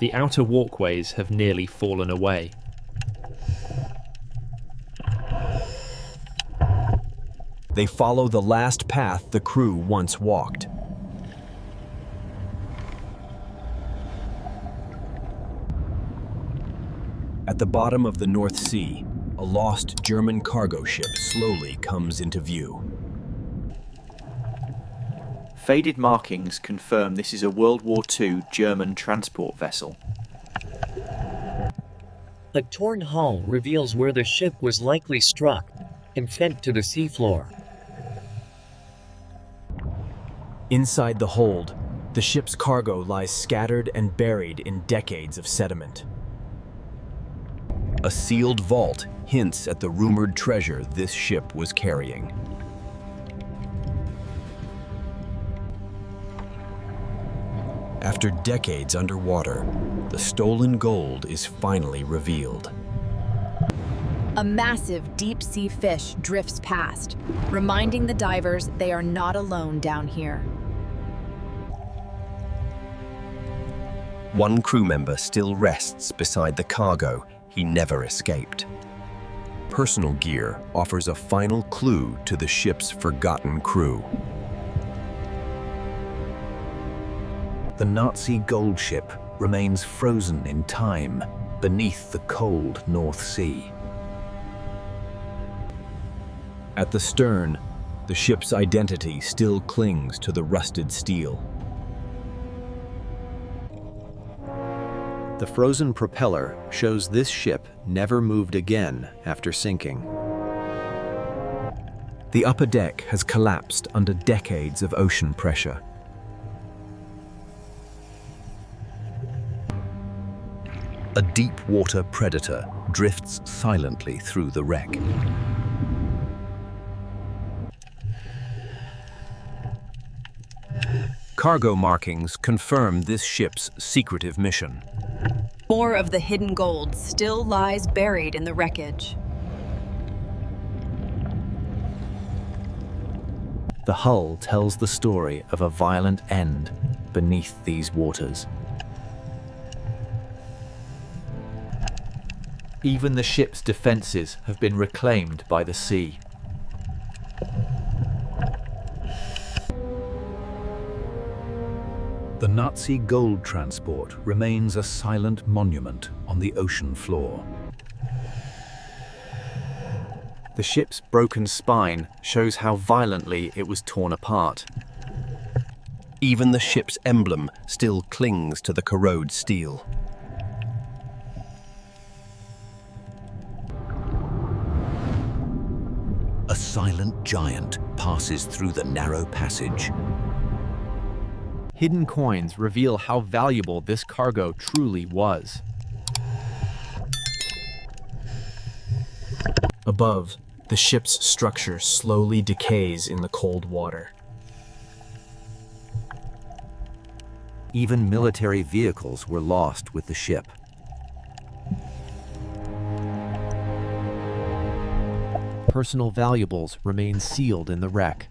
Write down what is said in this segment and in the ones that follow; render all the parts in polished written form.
The outer walkways have nearly fallen away. They follow the last path the crew once walked. At the bottom of the North Sea, a lost German cargo ship slowly comes into view. Faded markings confirm this is a World War II German transport vessel. A torn hull reveals where the ship was likely struck and sent to the seafloor. Inside the hold, the ship's cargo lies scattered and buried in decades of sediment. A sealed vault hints at the rumored treasure this ship was carrying. After decades underwater, the stolen gold is finally revealed. A massive deep-sea fish drifts past, reminding the divers they are not alone down here. One crew member still rests beside the cargo he never escaped. Personal gear offers a final clue to the ship's forgotten crew. The Nazi gold ship remains frozen in time beneath the cold North Sea. At the stern, the ship's identity still clings to the rusted steel. The frozen propeller shows this ship never moved again after sinking. The upper deck has collapsed under decades of ocean pressure. A deep-water predator drifts silently through the wreck. Cargo markings confirm this ship's secretive mission. More of the hidden gold still lies buried in the wreckage. The hull tells the story of a violent end beneath these waters. Even the ship's defenses have been reclaimed by the sea. The Nazi gold transport remains a silent monument on the ocean floor. The ship's broken spine shows how violently it was torn apart. Even the ship's emblem still clings to the corroded steel. A silent giant passes through the narrow passage. Hidden coins reveal how valuable this cargo truly was. Above, the ship's structure slowly decays in the cold water. Even military vehicles were lost with the ship. Personal valuables remain sealed in the wreck.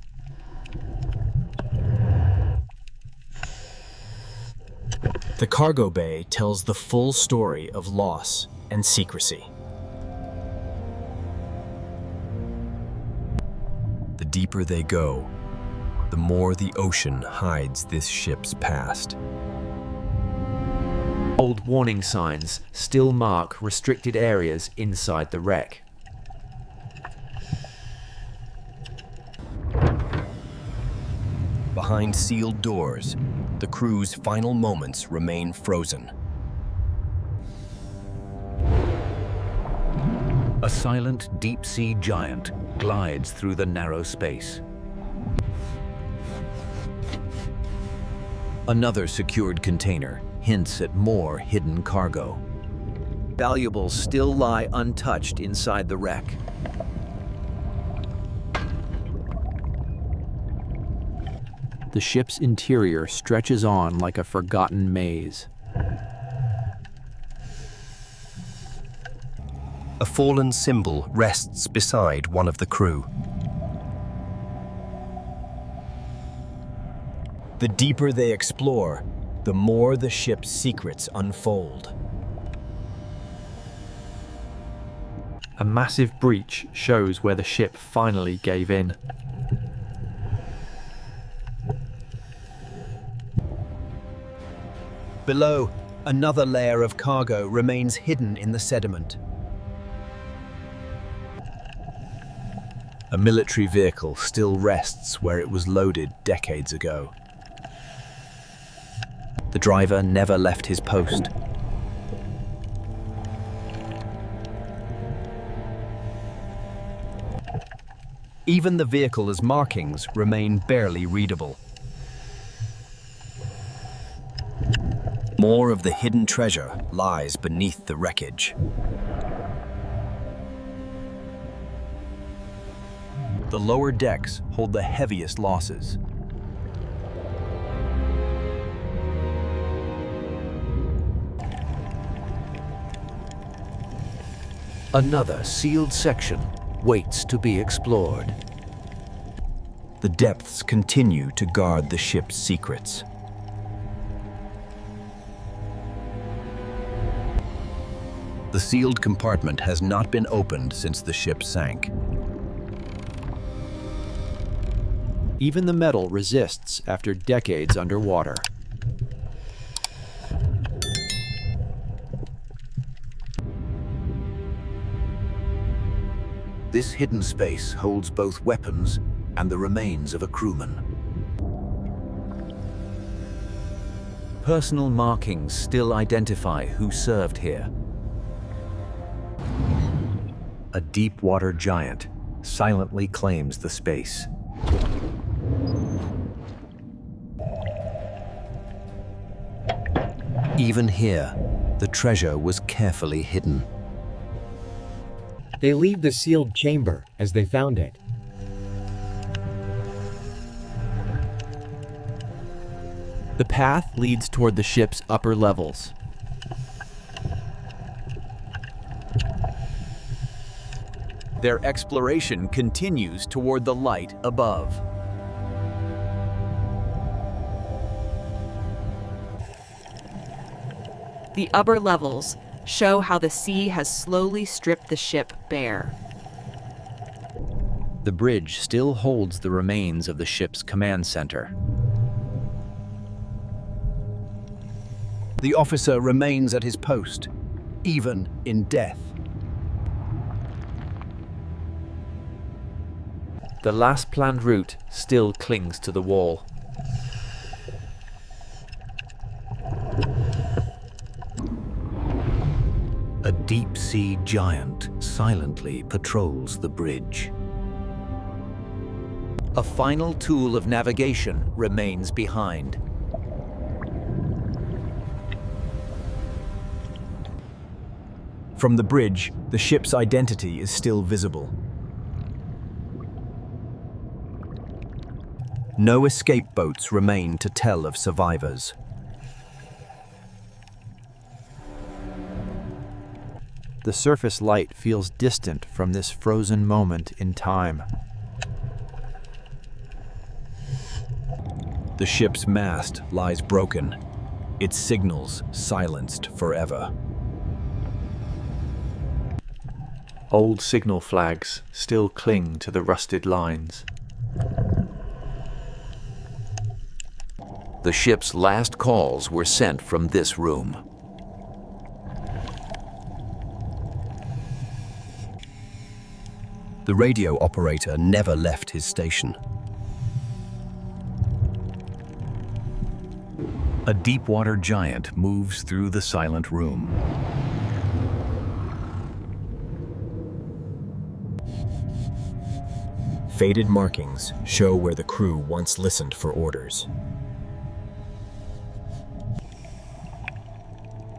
The cargo bay tells the full story of loss and secrecy. The deeper they go, the more the ocean hides this ship's past. Old warning signs still mark restricted areas inside the wreck. Behind sealed doors, the crew's final moments remain frozen. A silent deep-sea giant glides through the narrow space. Another secured container hints at more hidden cargo. Valuables still lie untouched inside the wreck. The ship's interior stretches on like a forgotten maze. A fallen symbol rests beside one of the crew. The deeper they explore, the the more the ship's secrets unfold. A massive breach shows where the ship finally gave in. Below, another layer of cargo remains hidden in the sediment. A military vehicle still rests where it was loaded decades ago. The driver never left his post. Even the vehicle's markings remain barely readable. More of the hidden treasure lies beneath the wreckage. The lower decks hold the heaviest losses. Another sealed section waits to be explored. The depths continue to guard the ship's secrets. The sealed compartment has not been opened since the ship sank. Even the metal resists after decades underwater. This hidden space holds both weapons and the remains of a crewman. Personal markings still identify who served here. A deep-water giant silently claims the space. Even here, the treasure was carefully hidden. They leave the sealed chamber as they found it. The path leads toward the ship's upper levels. Their exploration continues toward the light above. The upper levels show how the sea has slowly stripped the ship bare. The bridge still holds the remains of the ship's command center. The officer remains at his post, even in death. The last planned route still clings to the wall. A deep-sea giant silently patrols the bridge. A final tool of navigation remains behind. From the bridge, the ship's identity is still visible. No escape boats remain to tell of survivors. The surface light feels distant from this frozen moment in time. The ship's mast lies broken, its signals silenced forever. Old signal flags still cling to the rusted lines. The ship's last calls were sent from this room. The radio operator never left his station. A deep-water giant moves through the silent room. Faded markings show where the crew once listened for orders.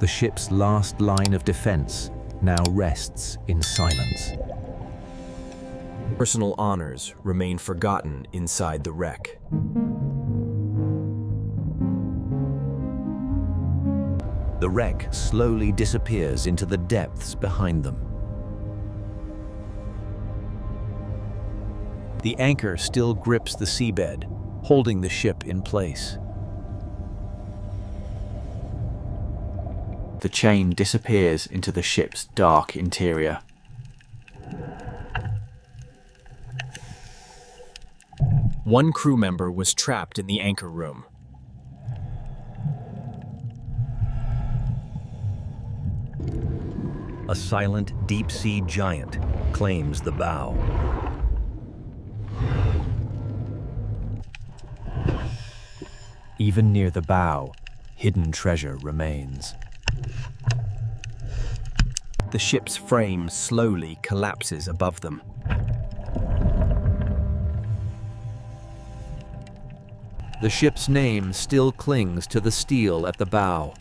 The ship's last line of defense now rests in silence. Personal honors remain forgotten inside the wreck. The wreck slowly disappears into the depths behind them. The anchor still grips the seabed, holding the ship in place. The chain disappears into the ship's dark interior. One crew member was trapped in the anchor room. A silent deep-sea giant claims the bow. Even near the bow, hidden treasure remains. The ship's frame slowly collapses above them. The ship's name still clings to the steel at the bow.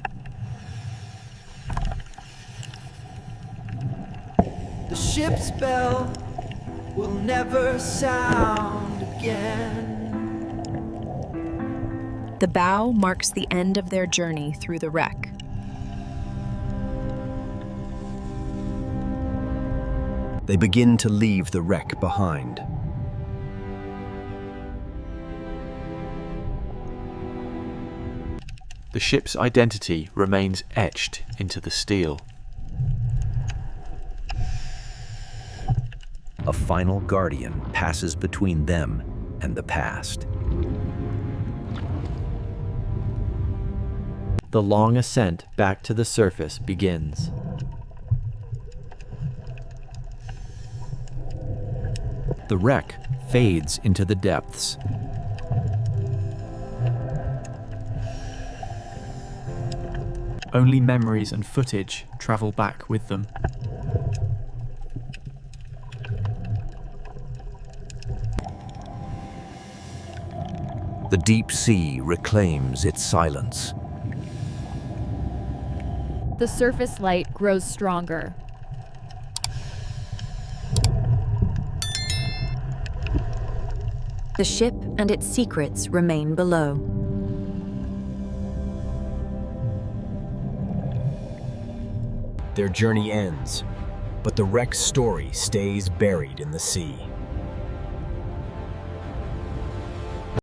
The ship's bell will never sound again. The bow marks the end of their journey through the wreck. They begin to leave the wreck behind. The ship's identity remains etched into the steel. A final guardian passes between them and the past. The long ascent back to the surface begins. The wreck fades into the depths. Only memories and footage travel back with them. The deep sea reclaims its silence. The surface light grows stronger. The ship and its secrets remain below. Their journey ends, but the wreck's story stays buried in the sea.